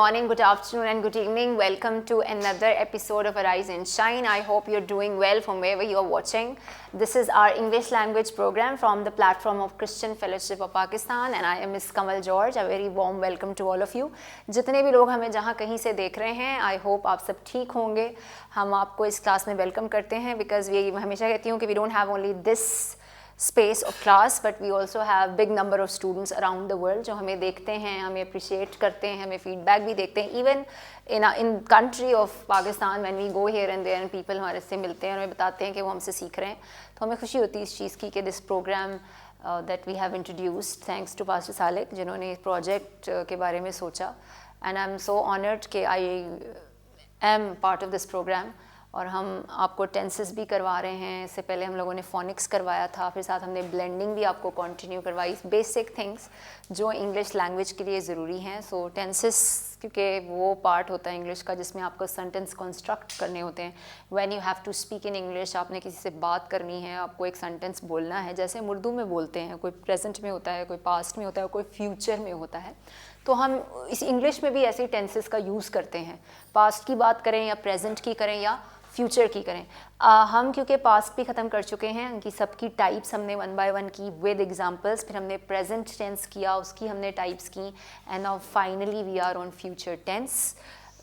morning, good afternoon, and good evening. Welcome to another episode of Arise and Shine. I hope you're doing well from wherever you're watching. This is our English language program from the platform of Christian Fellowship of Pakistan, and I am Miss Kamal George. A very warm welcome to all of you. जितने भी लोग हमें जहाँ कहीं से देख रहे हैं, I hope आप सब ठीक होंगे. हम आपको इस क्लास में वेलकम करते हैं because we हमेशा कहती हूँ कि we don't have only this space of class, but we also have big number of students around the world जो हमें देखते हैं, हमें appreciate करते हैं, हमें feedback भी देखते हैं. Even in country of Pakistan, when we go here and there and people हमारे से मिलते हैं और हमें बताते हैं कि वो हमसे सीख रहे हैं, तो हमें खुशी होती है इस चीज़ की कि this program that we have introduced thanks to Pastor Salek जिन्होंने इस project के बारे में सोचा, and I'm so honored कि I am part of this program. और हम आपको टेंसेस भी करवा रहे हैं. इससे पहले हम लोगों ने फोनिक्स करवाया था, फिर साथ हमने ब्लेंडिंग भी आपको कंटिन्यू करवाई. बेसिक थिंग्स जो इंग्लिश लैंग्वेज के लिए ज़रूरी हैं. सो टेंसेस क्योंकि वो पार्ट होता है इंग्लिश का जिसमें आपको सेंटेंस कंस्ट्रक्ट करने होते हैं. When you have to speak in English, आपने किसी से बात करनी है, आपको एक सेंटेंस बोलना है जैसे हम उर्दू में बोलते हैं. कोई प्रेजेंट में होता है, कोई पास्ट में होता है, कोई फ्यूचर में होता है. तो हम इस इंग्लिश में भी ऐसे टेंसेस का यूज़ करते हैं. पास्ट की बात करें या प्रेजेंट की करें या फ्यूचर की करें. हम क्योंकि पास्ट भी ख़त्म कर चुके हैं, उनकी सबकी टाइप्स हमने वन बाय वन की विद एग्जांपल्स. फिर हमने प्रेजेंट टेंस किया, उसकी हमने टाइप्स की, and now finally we are on future tense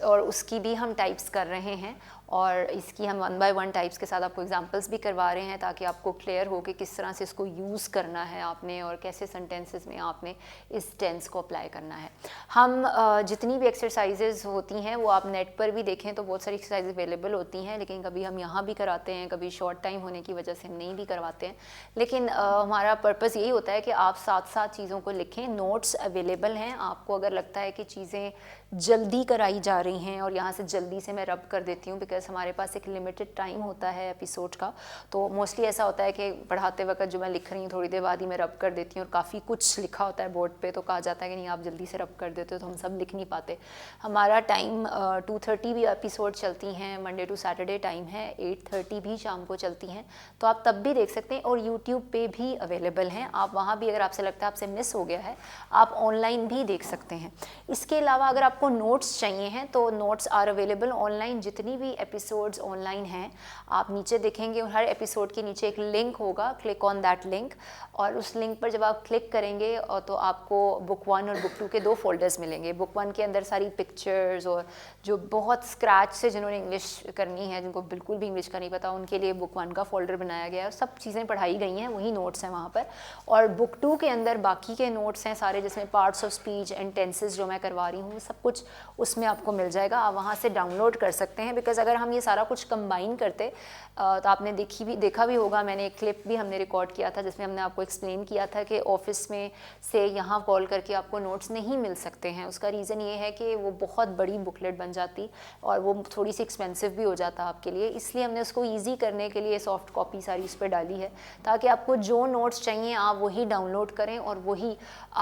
और उसकी भी हम टाइप्स कर रहे हैं. और इसकी हम वन बाय वन टाइप्स के साथ आपको एग्जांपल्स भी करवा रहे हैं ताकि आपको क्लियर हो कि किस तरह से इसको यूज़ करना है आपने और कैसे सेंटेंसेस में आपने इस टेंस को अप्लाई करना है. हम जितनी भी एक्सरसाइजेज होती हैं वो आप नेट पर भी देखें तो बहुत सारी एक्सरसाइज अवेलेबल होती हैं, लेकिन कभी हम यहाँ भी कराते हैं, कभी शॉर्ट टाइम होने की वजह से हम नहीं भी करवाते हैं. लेकिन हमारा पर्पज़ यही होता है कि आप साथ साथ चीज़ों को लिखें. नोट्स अवेलेबल हैं. आपको अगर लगता है कि चीज़ें जल्दी कराई जा रही हैं और यहाँ से जल्दी से मैं रब कर देती हूँ बिकॉज हमारे पास एक लिमिटेड टाइम होता है एपिसोड का, तो मोस्टली ऐसा होता है कि पढ़ाते वक्त जो मैं लिख रही हूँ थोड़ी देर बाद ही मैं रब कर देती हूँ और काफ़ी कुछ लिखा होता है बोर्ड पे, तो कहा जाता है कि नहीं आप जल्दी से रब कर देते हो तो हम सब लिख नहीं पाते. हमारा टाइम 2:30 भी एपिसोड चलती हैं, मंडे टू सैटरडे टाइम है, 8:30 भी शाम को चलती हैं, तो आप तब भी देख सकते हैं. और यूट्यूब पे भी अवेलेबल हैं, आप वहाँ भी अगर आपसे लगता है आपसे मिस हो गया है आप ऑनलाइन भी देख सकते हैं. इसके अलावा अगर आपको नोट्स चाहिए हैं तो नोट्स आर अवेलेबल ऑनलाइन. जितनी भी एपिसोड्स ऑनलाइन हैं आप नीचे देखेंगे, हर एपिसोड के नीचे एक लिंक होगा, क्लिक ऑन दैट लिंक, और उस लिंक पर जब आप क्लिक करेंगे और तो आपको बुक 1 और बुक 2 के 2 फोल्डर्स मिलेंगे. बुक 1 के अंदर सारी पिक्चर्स और जो बहुत स्क्रैच से जिन्होंने इंग्लिश करनी है, जिनको बिल्कुल भी इंग्लिश का नहीं पता, उनके लिए बुक 1 का फोल्डर बनाया गया है. सब चीज़ें पढ़ाई गई हैं, वही नोट्स हैं वहाँ पर. और बुक 2 के अंदर बाकी के नोट्स हैं सारे, जिसमें parts of speech and tenses जो मैं करवा रही हूँ सब कुछ उसमें आपको मिल जाएगा. आप वहाँ से डाउनलोड कर सकते हैं. बिकॉज अगर हम ये सारा कुछ कंबाइन करते तो आपने देखा भी होगा, मैंने एक क्लिप भी हमने रिकॉर्ड किया था जिसमें हमने आपको एक्सप्लेन किया था कि ऑफिस में से यहाँ कॉल करके आपको नोट्स नहीं मिल सकते हैं. उसका रीज़न ये है कि वो बहुत बड़ी बुकलेट बन जाती और वो थोड़ी सी एक्सपेंसिव भी हो जाता आपके लिए. इसलिए हमने उसको ईजी करने के लिए सॉफ्ट कॉपी सारी उस पर डाली है ताकि आपको जो नोट्स चाहिए आप वही डाउनलोड करें और वही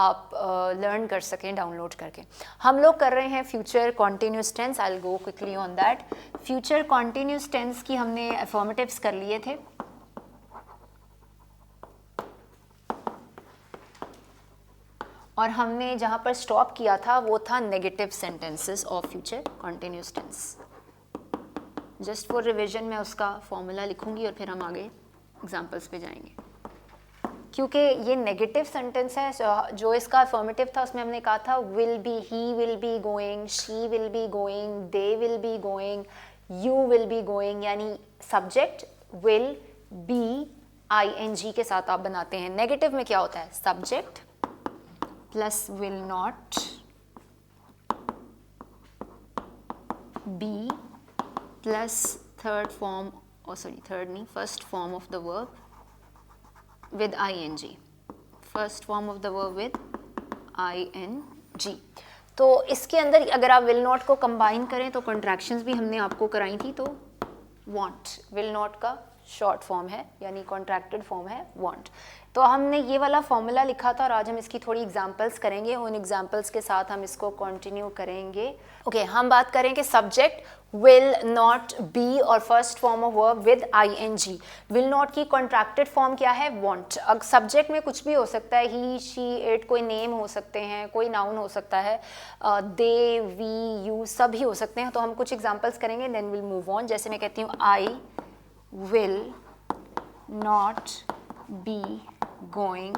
आप लर्न कर सकें डाउनलोड करके. हम लोग कर रहे हैं future continuous tense. I will go quickly on that. Future continuous tense की हमने अफर्मेटिव्स कर लिए थे. और हमने जहाँ पर स्टॉप किया था वो था negative sentences of future continuous tense. Just for revision मैं उसका फॉर्मूला लिखूंगी और फिर हम आगे एग्जांपल्स पे जाएंगे. क्योंकि ये नेगेटिव सेंटेंस है, जो इसका अफर्मेटिव था उसमें हमने कहा था will be, he will be going, she will be going, they will be going, you will be going, यानी सब्जेक्ट विल बी ing के साथ आप बनाते हैं. नेगेटिव में क्या होता है, subject plus will not B plus first form of the verb with ing, first form of the verb with ing. तो इसके अंदर अगर आप will not को कंबाइन करें तो कॉन्ट्रैक्शंस भी हमने आपको कराई थी. तो want, will not का शॉर्ट फॉर्म है यानी कॉन्ट्रैक्टेड फॉर्म है want। तो हमने ये वाला फॉर्मूला लिखा था और आज हम इसकी थोड़ी एग्जांपल्स करेंगे, उन एग्जांपल्स के साथ हम इसको कंटिन्यू करेंगे। ओके, हम बात करेंगे सब्जेक्ट will not be और first form of verb with ing। will not की कॉन्ट्रैक्टेड फॉर्म क्या है? want। अब सब्जेक्ट में कुछ भी हो सकता है, he, she, it, कोई नेम हो सकते हैं, कोई नाउन हो सकता है, they, we, you सभी हो सकते हैं। तो हम कुछ एग्जांपल्स करेंगे, देन विल मूव ऑन। जैसे मैं कहती हूँ I will not be going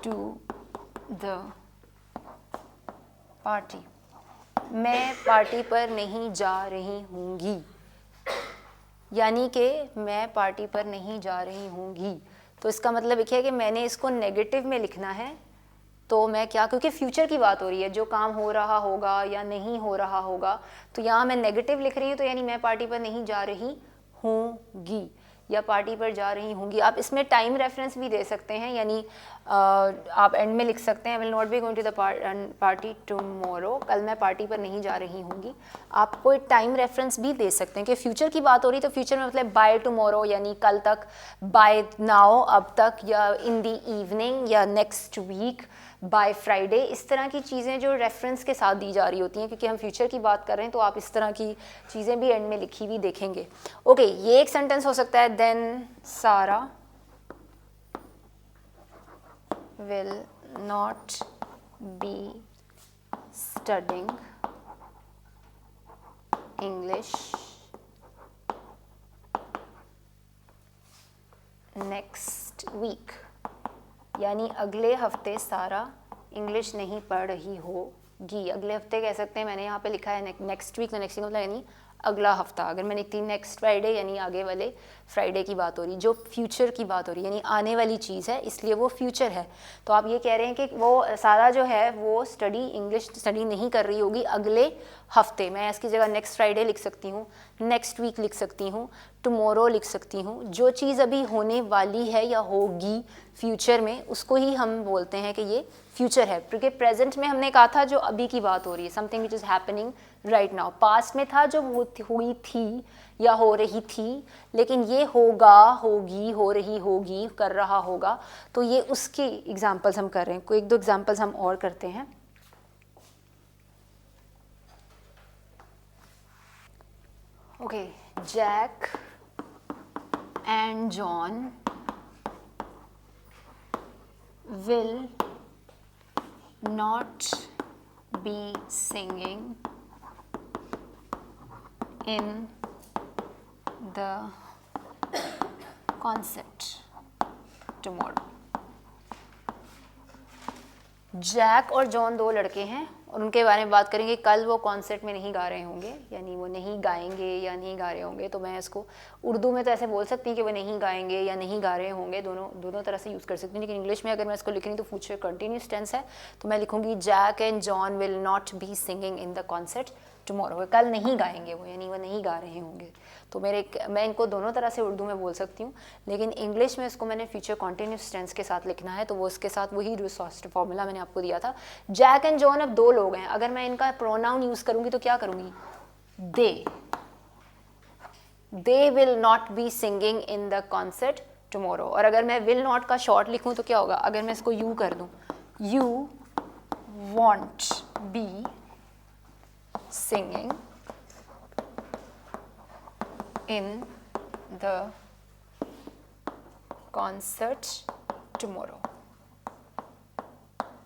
to the party। मैं पार्टी पर नहीं जा रही हूँगी, यानी कि मैं पार्टी पर नहीं जा रही हूँगी। तो इसका मतलब ये है कि मैंने इसको नेगेटिव में लिखना है। तो मैं क्या, क्योंकि फ्यूचर की बात हो रही है, जो काम हो रहा होगा या नहीं हो रहा होगा, तो यहाँ मैं नेगेटिव लिख रही हूँ, तो यानी मैं पार्टी पर नहीं जा रही हूँगी या पार्टी पर जा रही होंगी। आप इसमें टाइम रेफरेंस भी दे सकते हैं, यानी आप एंड में लिख सकते हैं will not be going to the party tomorrow, कल मैं पार्टी पर नहीं जा रही होंगी। आप कोई टाइम रेफरेंस भी दे सकते हैं कि फ्यूचर की बात हो रही, तो फ्यूचर में मतलब बाय टुमारो यानी कल तक, बाय नाउ अब तक, या इन द इवनिंग या नेक्स्ट वीक, बाय फ्राइडे। इस तरह की चीज़ें जो रेफरेंस के साथ दी जा रही होती हैं, क्योंकि हम फ्यूचर की बात कर रहे हैं, तो आप इस तरह की चीज़ें भी एंड में लिखी हुई देखेंगे। ओके, ये एक सेंटेंस हो सकता है, देन सारा will not be studying English next week, यानी अगले हफ्ते सारा इंग्लिश नहीं पढ़ रही होगी। अगले हफ्ते कह सकते हैं, मैंने यहाँ पे लिखा है नेक्स्ट वीक, तो नेक्स्ट वीक मतलब यानी अगला हफ्ता। अगर मैंने लिखती नेक्स्ट फ्राइडे यानी आगे वाले फ्राइडे की बात हो रही, जो फ्यूचर की बात हो रही यानी आने वाली चीज़ है, इसलिए वो फ्यूचर है। तो आप ये कह रहे हैं कि वो सारा जो है वो इंग्लिश स्टडी नहीं कर रही होगी अगले हफ्ते। मैं इसकी जगह नेक्स्ट फ्राइडे लिख सकती हूँ, नेक्स्ट वीक लिख सकती हूँ, टुमारो लिख सकती हूँ। जो चीज़ अभी होने वाली है या होगी फ्यूचर में, उसको ही हम बोलते हैं कि ये फ्यूचर है। क्योंकि प्रेजेंट में हमने कहा था जो अभी की बात हो रही है, something which is happening right now. Past में था जो हुई थी या हो रही थी, लेकिन ये होगा, होगी, हो रही होगी, कर रहा होगा। तो ये उसकी एग्जांपल्स हम कर रहे हैं। कोई एक दो एग्जांपल्स हम और करते हैं। Okay, Jack and John will not be singing in the concert tomorrow। Jack और जॉन दो लड़के हैं और उनके बारे में बात करेंगे। कल वो कॉन्सर्ट में नहीं गा रहे होंगे, यानी वो नहीं गाएंगे या नहीं गा रहे होंगे। तो मैं इसको उर्दू में तो ऐसे बोल सकती हूँ कि वो नहीं गाएंगे या नहीं गा रहे होंगे, दोनों तरह से यूज़ कर सकती हूँ। लेकिन इंग्लिश में अगर मैं इसको लिख रही हूँ तो फ्यूचर कंटिन्यूस टेंस है, तो मैं लिखूँगी Jack and John will not be singing in the concert tomorrow. कल नहीं गाएंगे वो, यानी वो नहीं गा रहे होंगे। तो मैं इनको दोनों तरह से उर्दू में बोल सकती हूँ, लेकिन इंग्लिश में इसको मैंने फ्यूचर कॉन्टिन्यूस टेंस के साथ लिखना है। तो वो इसके साथ वही फॉर्मूला मैंने आपको दिया था। जैक एंड जॉन अब दो लोग हैं, अगर मैं इनका प्रोनाउन यूज़ करूँगी तो क्या करूँगी? They will not be singing in the concert tomorrow. और अगर मैं विल नॉट का शॉर्ट लिखूँ तो क्या होगा? अगर मैं इसको यू कर दूँ, you won't be singing in the concert tomorrow,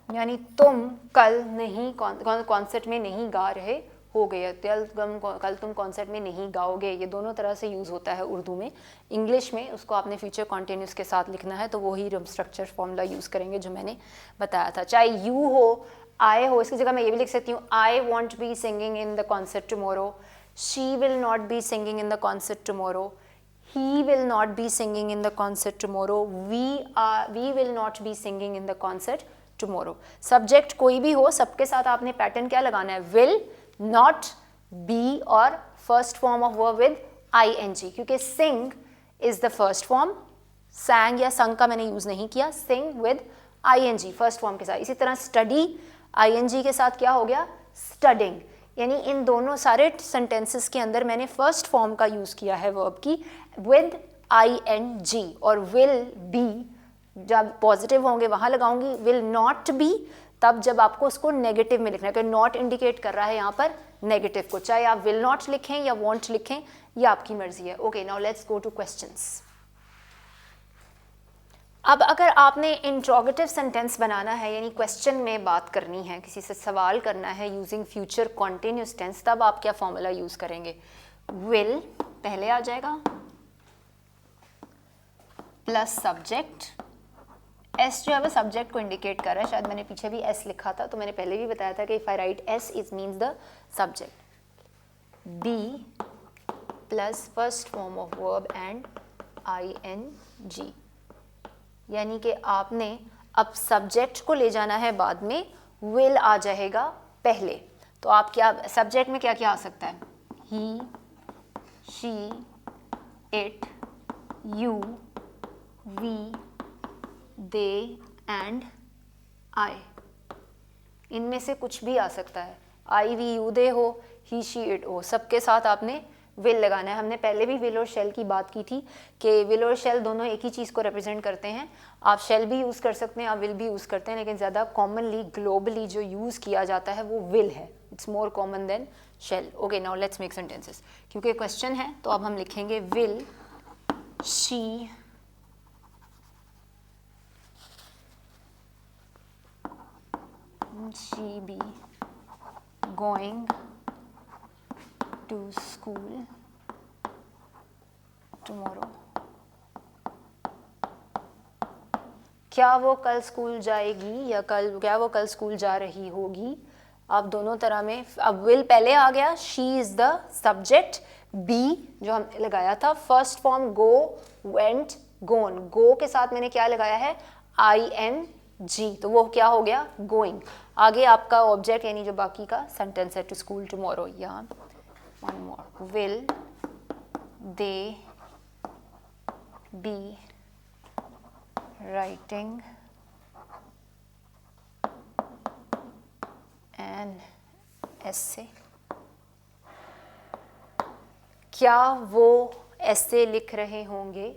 यानी तुम कल नहीं कॉन्सर्ट में नहीं गा रहे होगे, कल तुम कॉन्सर्ट में नहीं गाओगे। ये दोनों तरह से यूज़ होता है उर्दू में। इंग्लिश में उसको आपने फ्यूचर कॉन्टिन्यूस के साथ लिखना है, तो वही स्ट्रक्चर फॉर्मूला यूज़ करेंगे जो मैंने बताया था। चाहे यू हो, आई हो, इसकी जगह मैं ये भी लिख सकती हूँ, I want B singing in the concert tomorrow, she will not be singing in the concert tomorrow, he will not be singing in the concert tomorrow, we will not be singing in the concert tomorrow। Subject कोई भी हो, सबके साथ आपने pattern क्या लगाना है? will, not, be और first form of verb with ing, क्योंकि sing is the first form, sang या sung का मैंने यूज नहीं किया, sing with ing first form के साथ। इसी तरह study ing के साथ क्या हो गया? studying। यानी इन दोनों सारे सेंटेंसेस के अंदर मैंने फर्स्ट फॉर्म का यूज़ किया है वर्ब की विद ing, और विल बी जब पॉजिटिव होंगे वहाँ लगाऊंगी, विल नॉट बी तब जब आपको उसको नेगेटिव में लिखना है, क्योंकि नॉट इंडिकेट कर रहा है यहाँ पर नेगेटिव को, चाहे आप विल नॉट लिखें या वॉन्ट लिखें, ये आपकी मर्जी है। Okay, now let's go two questions. अब अगर आपने इंट्रोगेटिव सेंटेंस बनाना है, यानी क्वेश्चन में बात करनी है, किसी से सवाल करना है यूजिंग फ्यूचर कॉन्टिन्यूस टेंस, तब आप क्या फॉर्मूला यूज करेंगे? विल पहले आ जाएगा प्लस सब्जेक्ट, एस जो है वो सब्जेक्ट को इंडिकेट कर रहा है, शायद मैंने पीछे भी एस लिखा था, तो मैंने पहले भी बताया था कि if I write S it means the subject. Be plus first form of verb and ing, यानी कि आपने अब सब्जेक्ट को ले जाना है बाद में, विल आ जाएगा पहले। तो आप क्या सब्जेक्ट में क्या क्या आ सकता है? He, she, it, you, we, they and I, इनमें से कुछ भी आ सकता है। आई, वी, यू, दे हो, ही, शी, इट हो, सबके साथ आपने विल लगाना है। हमने पहले भी विल और शेल की बात की थी कि विल और शेल दोनों एक ही चीज़ को रिप्रेजेंट करते हैं। आप शेल भी यूज़ कर सकते हैं, आप विल भी यूज़ करते हैं, लेकिन ज़्यादा कॉमनली ग्लोबली जो यूज़ किया जाता है वो विल है। It's more common than shall. Okay, now let's make sentences. क्योंकि क्वेश्चन है तो अब हम लिखेंगे will she be going to school tomorrow? क्या वो कल स्कूल जाएगी या क्या वो कल स्कूल जा रही होगी? आप दोनों तरह में, अब विल पहले आ गया, she is the subject, be जो हम लगाया था first form go, went, gone, go के साथ मैंने क्या लगाया है? ing, तो वो क्या हो गया? गोइंग। आगे आपका ऑब्जेक्ट यानी जो बाकी का सेंटेंस है टू स्कूल टुमारो। यहाँ one more, will they be writing an essay? क्या वो ऐसे लिख रहे होंगे,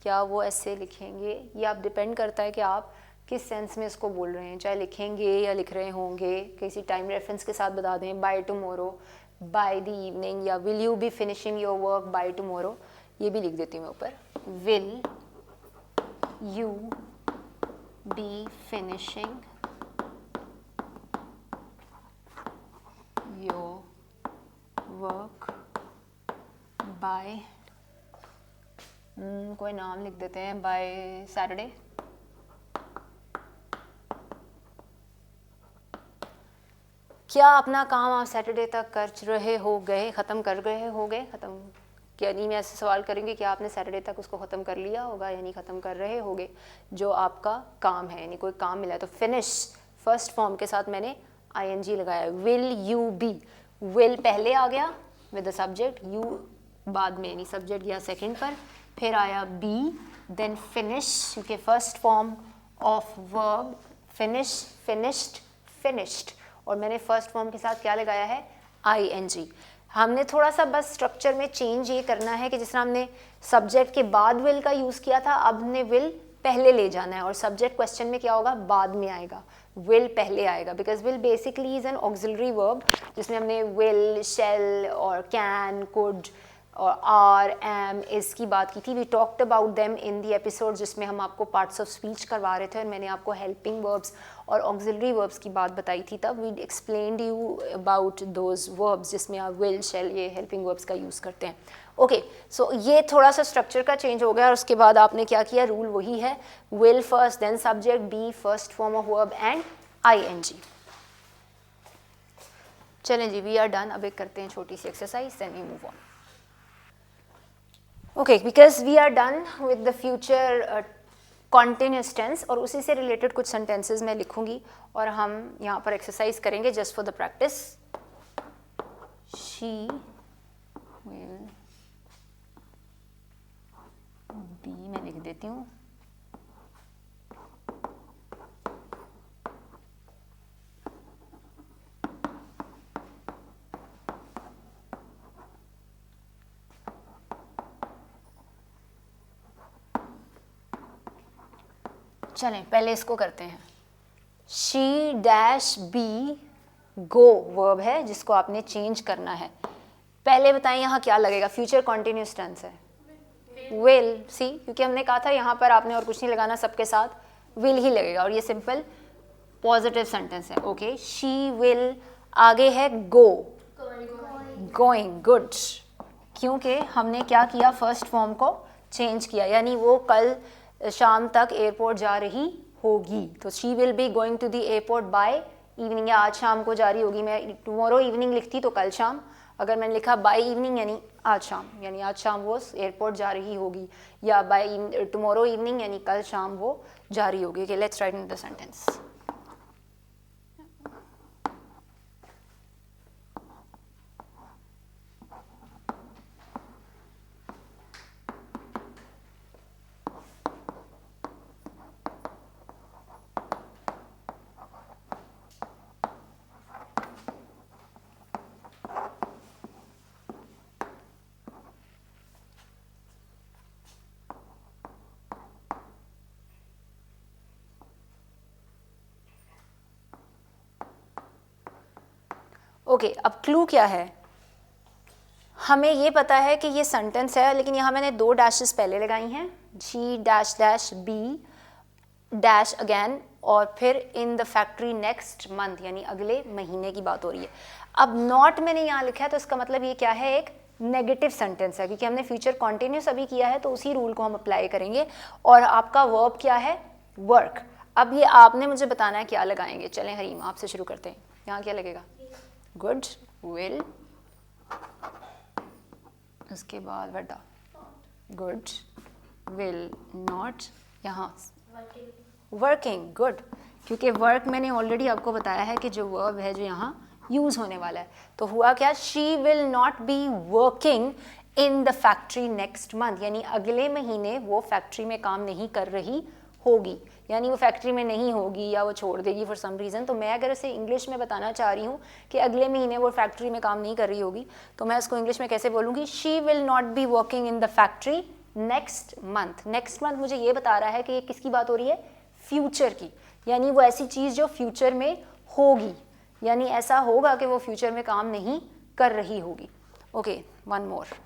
क्या वो ऐसे लिखेंगे? ये आप डिपेंड करता है कि आप किस सेंस में इसको बोल रहे हैं, चाहे लिखेंगे या लिख रहे होंगे, किसी टाइम रेफरेंस के साथ बता दें, by tomorrow, by the evening, या will you be finishing your work by tomorrow, ये भी लिख देती हूँ मैं ऊपर। Will you be finishing your work by, कोई नाम लिख देते हैं, बाय सैटरडे। क्या अपना काम आप सैटरडे तक कर रहे हो गए, ख़त्म कर रहे हो गए, ख़त्म, यानी मैं ऐसे सवाल करेंगे कि आपने सैटरडे तक उसको ख़त्म कर लिया होगा, यानी ख़त्म कर रहे होगे जो आपका काम है, यानी कोई काम मिला है। तो फिनिश फर्स्ट फॉर्म के साथ मैंने ing लगाया। विल यू बी, विल पहले आ गया विद द सब्जेक्ट, यू बाद में, यानी सब्जेक्ट गया सेकंड पर, फिर आया बी, देन फिनिश, क्योंकि first form of verb finish, finished, finished, और मैंने फर्स्ट फॉर्म के साथ क्या लगाया है? ing। हमने थोड़ा सा बस स्ट्रक्चर में चेंज ये करना है कि जिस तरह हमने सब्जेक्ट के बाद विल का यूज़ किया था, अब हमने विल पहले ले जाना है, और सब्जेक्ट क्वेश्चन में क्या होगा? बाद में आएगा, विल पहले आएगा, because will basically is an auxiliary verb, जिसमें हमने विल, शेल और कैन, कुड और आर, एम, इसकी बात की थी। We talked about them in the episode जिसमें हम आपको पार्ट्स ऑफ स्पीच करवा रहे थे, और मैंने आपको हेल्पिंग वर्ब्स और ऑक्सिलरी वर्ब्स की बात बताई थी। तब we explained you about those verbs जिसमें आप विल, शेल, ये हेल्पिंग वर्ब्स का यूज़ करते हैं। ओके, सो ये थोड़ा सा स्ट्रक्चर का चेंज हो गया, और उसके बाद आपने क्या किया? रूल वही है, will first, then subject, be first form of verb and ing। चलें जी, वी आर डन। अब एक करते हैं छोटी सी exercise, then we move on. Okay, because we are done with the future continuous tense, और उसी से रिलेटेड कुछ सेंटेंसेस मैं लिखूंगी और हम यहाँ पर एक्सरसाइज करेंगे just for the practice. She will be, मैं लिख देती हूँ, चलें पहले इसको करते हैं। She dash be go verb है जिसको आपने चेंज करना है। पहले बताएं यहाँ क्या लगेगा, फ्यूचर कॉन्टिन्यूस टेंस है, विल, सी, क्योंकि हमने कहा था यहाँ पर आपने और कुछ नहीं लगाना, सबके साथ विल ही लगेगा और ये सिंपल पॉजिटिव सेंटेंस है। ओके, शी विल, आगे है गो, गोइंग, गुड, क्योंकि हमने क्या किया, फर्स्ट फॉर्म को चेंज किया, यानी वो कल शाम तक एयरपोर्ट जा रही होगी। तो she will be going to the airport by evening, या आज शाम को जा रही होगी। मैं टुमारो इवनिंग लिखती तो कल शाम, अगर मैंने लिखा बाय इवनिंग यानी आज शाम, यानी आज शाम वो एयरपोर्ट जा रही होगी, या बाय टुमारो इवनिंग यानी कल शाम वो जा रही होगी। Okay, let's write in the sentence. Okay, अब क्लू क्या है, हमें ये पता है कि ये सेंटेंस है, लेकिन यहाँ मैंने 2 डैशेस पहले लगाई हैं, G dash dash B dash again, और फिर in the factory next month, यानी अगले महीने की बात हो रही है। अब नॉट मैंने यहाँ लिखा है, तो इसका मतलब ये क्या है, एक नेगेटिव सेंटेंस है, क्योंकि हमने फ्यूचर कॉन्टिन्यूस अभी किया है, तो उसी रूल को हम अप्लाई करेंगे। और आपका वर्ब क्या है, वर्क। अब ये आपने मुझे बताना है क्या लगाएंगे। चलें हरीम, आपसे शुरू करते हैं। यहाँ क्या लगेगा, गुड, विल, उसके बाद वटा, गुड, विल, नॉट, यहाँ वर्किंग, गुड, क्योंकि वर्क मैंने ऑलरेडी आपको बताया है कि जो वर्ब है जो यहाँ यूज होने वाला है। तो हुआ क्या, she will not be working in the factory next month, यानी अगले महीने वो फैक्ट्री में काम नहीं कर रही होगी, यानी वो फैक्ट्री में नहीं होगी या वो छोड़ देगी फॉर सम रीज़न। तो मैं अगर इसे इंग्लिश में बताना चाह रही हूँ कि अगले महीने वो फैक्ट्री में काम नहीं कर रही होगी, तो मैं इसको इंग्लिश में कैसे बोलूँगी, she will not be working in the factory next month. Next month मुझे ये बता रहा है कि ये किसकी बात हो रही है, फ्यूचर की, यानी वो ऐसी चीज़ जो फ्यूचर में होगी, यानी ऐसा होगा कि वो फ्यूचर में काम नहीं कर रही होगी। Okay, one more.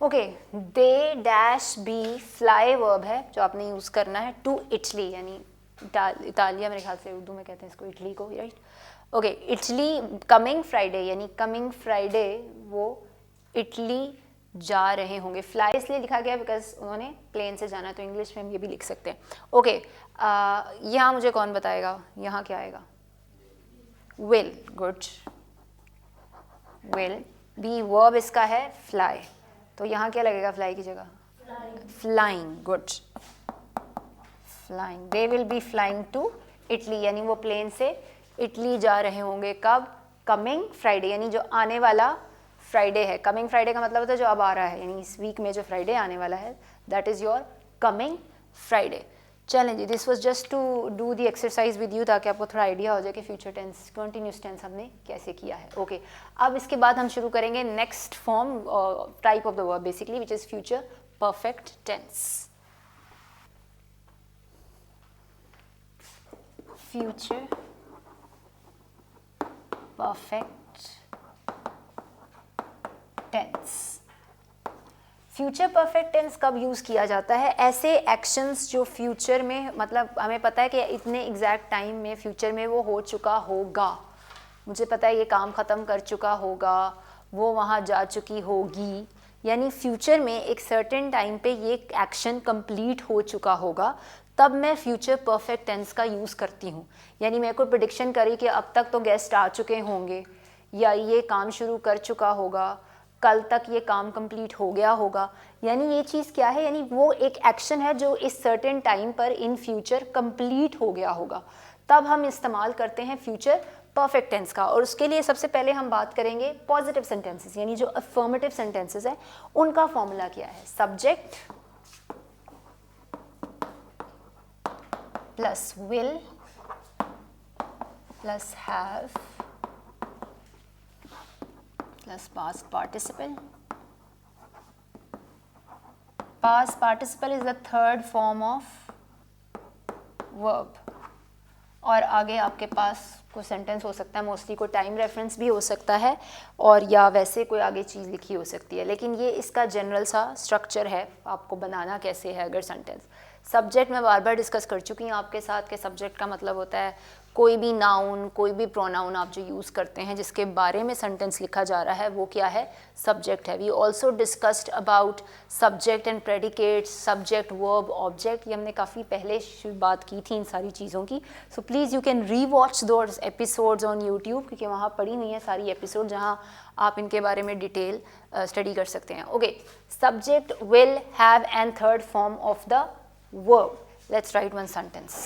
Okay, they dash be fly verb है जो आपने यूज़ करना है टू इटली, यानी इटालिया मेरे ख्याल से उर्दू में कहते हैं इसको, इटली को, right. Okay, Italy coming Friday, यानी कमिंग फ्राइडे वो इटली जा रहे होंगे। फ्लाई इसलिए लिखा गया बिकॉज उन्होंने प्लेन से जाना है, तो इंग्लिश में हम ये भी लिख सकते हैं। ओके, यहाँ मुझे कौन बताएगा, यहाँ क्या आएगा, will, good, will be verb इसका है फ्लाई, तो यहाँ क्या लगेगा फ्लाई की जगह, flying, good, flying, they will be flying to Italy, यानी वो प्लेन से इटली जा रहे होंगे, कब, कमिंग फ्राइडे, यानी जो आने वाला फ्राइडे है। कमिंग फ्राइडे का मतलब होता है जो अब आ रहा है, यानी इस वीक में जो फ्राइडे आने वाला है, that is your coming Friday. चलें जी, this was just to do the exercise with you, ताकि आपको थोड़ा आइडिया हो जाए कि फ्यूचर टेंस, कंटिन्यूस टेंस हमने कैसे किया है। ओके, अब इसके बाद हम शुरू करेंगे next form, type of the verb basically, which is future perfect tense. Future perfect tense. Future perfect tense कब यूज़ किया जाता है, ऐसे एक्शंस जो फ्यूचर में, मतलब हमें पता है कि इतने एग्जैक्ट टाइम में फ्यूचर में वो हो चुका होगा, मुझे पता है ये काम ख़त्म कर चुका होगा, वो वहाँ जा चुकी होगी, यानी फ्यूचर में एक सर्टेन टाइम पे ये एक्शन कंप्लीट हो चुका होगा, तब मैं फ्यूचर परफेक्ट टेंस का यूज़ करती हूँ। यानी मैं कोई प्रेडिक्शन करी कि अब तक तो गेस्ट आ चुके होंगे, या ये काम शुरू कर चुका होगा, कल तक ये काम कंप्लीट हो गया होगा, यानी ये चीज़ क्या है, यानी वो एक एक्शन है जो इस सर्टेन टाइम पर इन फ्यूचर कंप्लीट हो गया होगा, तब हम इस्तेमाल करते हैं फ्यूचर परफेक्ट टेंस का। और उसके लिए सबसे पहले हम बात करेंगे पॉजिटिव सेंटेंसेस, यानी जो अफर्मेटिव सेंटेंसेस हैं उनका फॉर्मूला क्या है। Subject plus will plus have plus past participle. Past participle is the third form of verb. और आगे आपके पास कोई सेंटेंस हो सकता है, मोस्टली कोई टाइम रेफरेंस भी हो सकता है, और या वैसे कोई आगे चीज़ लिखी हो सकती है, लेकिन ये इसका जनरल सा स्ट्रक्चर है, आपको बनाना कैसे है। अगर सेंटेंस सब्जेक्ट मैं बार बार डिस्कस कर चुकी हूँ आपके साथ कि सब्जेक्ट का मतलब होता है कोई भी नाउन, कोई भी प्रोनाउन आप जो यूज़ करते हैं जिसके बारे में सेंटेंस लिखा जा रहा है, वो क्या है, सब्जेक्ट है। We also discussed about subject and predicates, subject verb object, ये हमने काफ़ी पहले बात की थी इन सारी चीज़ों की। सो प्लीज़ यू कैन री watch those episodes on YouTube, क्योंकि वहाँ पड़ी हुई है सारी एपिसोड जहाँ आप इनके बारे में डिटेल स्टडी कर सकते हैं। Okay, subject, will, have and third form of the verb. Let's write one sentence.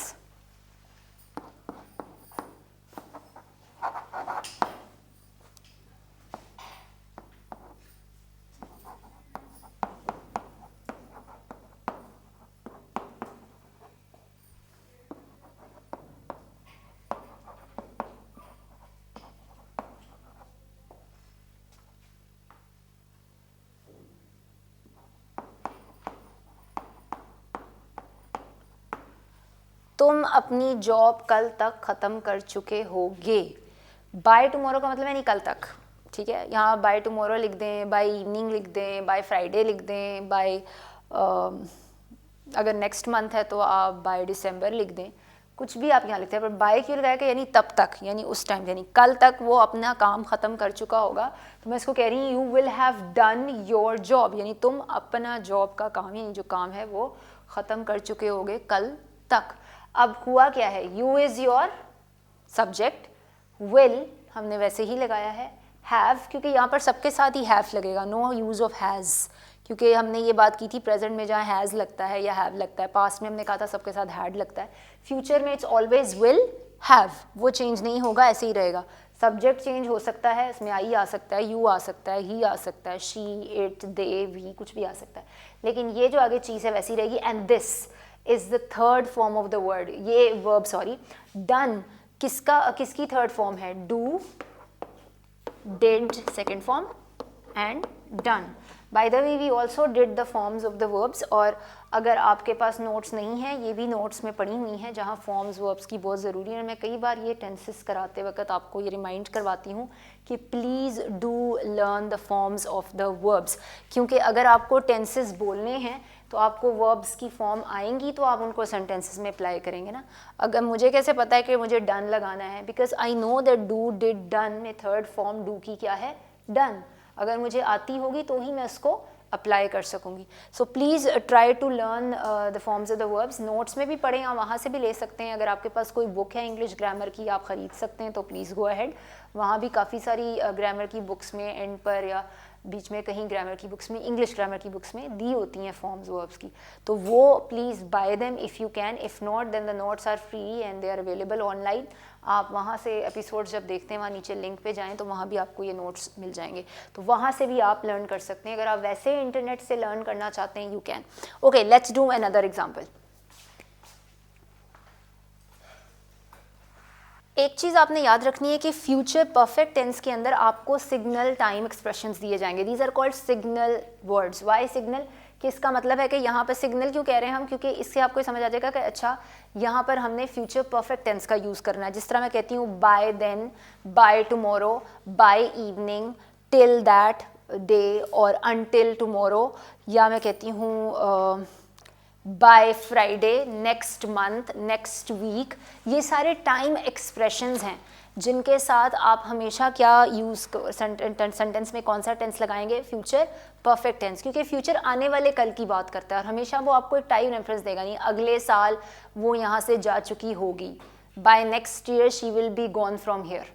तुम अपनी जॉब कल तक ख़त्म कर चुके होगे। बाय टुमारो का मतलब है नहीं कल तक, ठीक है। यहाँ बाय टुमारो लिख दें, बाय इवनिंग लिख दें, बाय फ्राइडे लिख दें, बाय अगर नेक्स्ट मंथ है तो आप बाय दिसंबर लिख दें, कुछ भी आप यहाँ लिखते हैं, पर बाय क्यों लगाया कि यानी तब तक, यानी उस टाइम, यानी कल तक वो अपना काम ख़त्म कर चुका होगा। तो मैं इसको कह रही हूँ you will have done your job, यानी तुम अपना जॉब का काम, यानी जो काम है वो ख़त्म कर चुके होगे कल तक। अब हुआ क्या है, you is your subject, will हमने वैसे ही लगाया है, हैव क्योंकि यहाँ पर सबके साथ ही हैव लगेगा, नो यूज़ ऑफ हैज़, क्योंकि हमने ये बात की थी प्रेजेंट में जहाँ हैज़ लगता है या हैव लगता है, पास्ट में हमने कहा था सबके साथ हैड लगता है, फ्यूचर में इट्स ऑलवेज विल हैव, वो चेंज नहीं होगा, ऐसे ही रहेगा। सब्जेक्ट चेंज हो सकता है, इसमें आई आ सकता है, यू आ सकता है, ही आ सकता है, शी, इट, दे, वी, कुछ भी आ सकता है, लेकिन ये जो आगे चीज़ है वैसी रहेगी। And this is the third form of the word, ये वर्ब सॉरी डन किसकी थर्ड फॉर्म है, do, did second form and done. By the way we also did the forms of the verbs, और अगर आपके पास notes नहीं है, ये भी नोट्स में पढ़ी हुई हैं जहाँ फॉर्म्स वर्ब्स की बहुत ज़रूरी है। मैं कई बार ये टेंसेस कराते वक्त आपको ये रिमाइंड करवाती हूँ कि please do learn the forms of the verbs, क्योंकि अगर आपको टेंसेस बोलने हैं तो आपको वर्ब्स की फॉर्म आएंगी तो आप उनको सेंटेंसेस में अप्लाई करेंगे ना। अगर मुझे कैसे पता है कि मुझे डन लगाना है, because I know that do, did, done में थर्ड फॉर्म डू की क्या है, डन। अगर मुझे आती होगी तो ही मैं उसको अप्लाई कर सकूंगी। So please try to learn the forms of the verbs. Notes में भी पढ़ें या वहाँ से भी ले सकते हैं। अगर आपके पास कोई बुक है इंग्लिश ग्रामर की आप ख़रीद सकते हैं तो प्लीज़ गो अहेड, वहाँ भी काफ़ी सारी ग्रामर की बुक्स में एंड पर या बीच में कहीं ग्रामर की बुक्स में, इंग्लिश ग्रामर की बुक्स में दी होती हैं फॉर्म्स वर्ब्स की, तो वो please buy them if you can, if not then the notes are free and they are available online. आप वहाँ से एपिसोड जब देखते हैं वहाँ नीचे लिंक पे जाएं तो वहाँ भी आपको ये नोट्स मिल जाएंगे, तो वहाँ से भी आप लर्न कर सकते हैं। अगर आप वैसे इंटरनेट से लर्न करना चाहते हैं you can. Okay, let's do another example. एक चीज़ आपने याद रखनी है कि फ्यूचर परफेक्ट टेंस के अंदर आपको सिग्नल टाइम एक्सप्रेशंस दिए जाएंगे। These are called signal words. Why signal, कि इसका मतलब है कि यहाँ पर सिग्नल क्यों कह रहे हैं हम, क्योंकि इससे आपको ये समझ आ जाएगा कि अच्छा यहाँ पर हमने फ्यूचर परफेक्ट टेंस का यूज़ करना है। जिस तरह मैं कहती हूँ by then, by tomorrow, by evening, till that day और अनटिल टुमारो, या मैं कहती हूँ by Friday, next month, next week, ये सारे टाइम एक्सप्रेशंस हैं। जिनके साथ आप हमेशा क्या यूज़ सेंटेंस में कौन सा टेंस लगाएंगे, फ्यूचर परफेक्ट टेंस, क्योंकि फ्यूचर आने वाले कल की बात करता है और हमेशा वो आपको एक टाइम रेफरेंस देगा नहीं, अगले साल वो यहाँ से जा चुकी होगी, by next year she will be gone from here,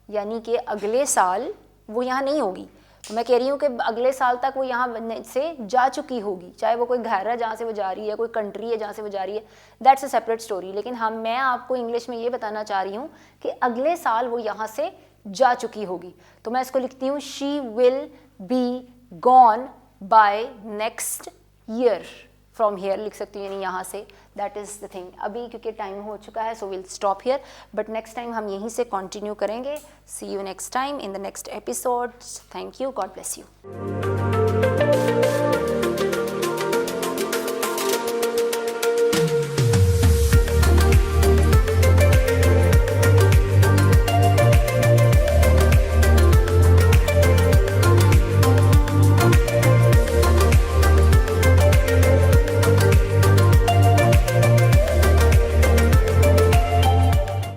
यानी कि अगले साल वो यहाँ नहीं होगी। तो मैं कह रही हूँ कि अगले साल तक वो यहाँ से जा चुकी होगी, चाहे वो कोई घर है जहाँ से वो जा रही है, कोई कंट्री है जहाँ से वो जा रही है, दैट्स अ सेपरेट स्टोरी। लेकिन मैं आपको इंग्लिश में ये बताना चाह रही हूँ कि अगले साल वो यहाँ से जा चुकी होगी। तो मैं इसको लिखती हूँ she will be gone by next year, from here लिख सकती हूँ, यानी यहाँ से, दैट इज़ द थिंग। अभी क्योंकि टाइम हो चुका है, so will stop here, but next time हम यहीं से कंटिन्यू करेंगे। See you next time in the next episode. Thank you, God bless you.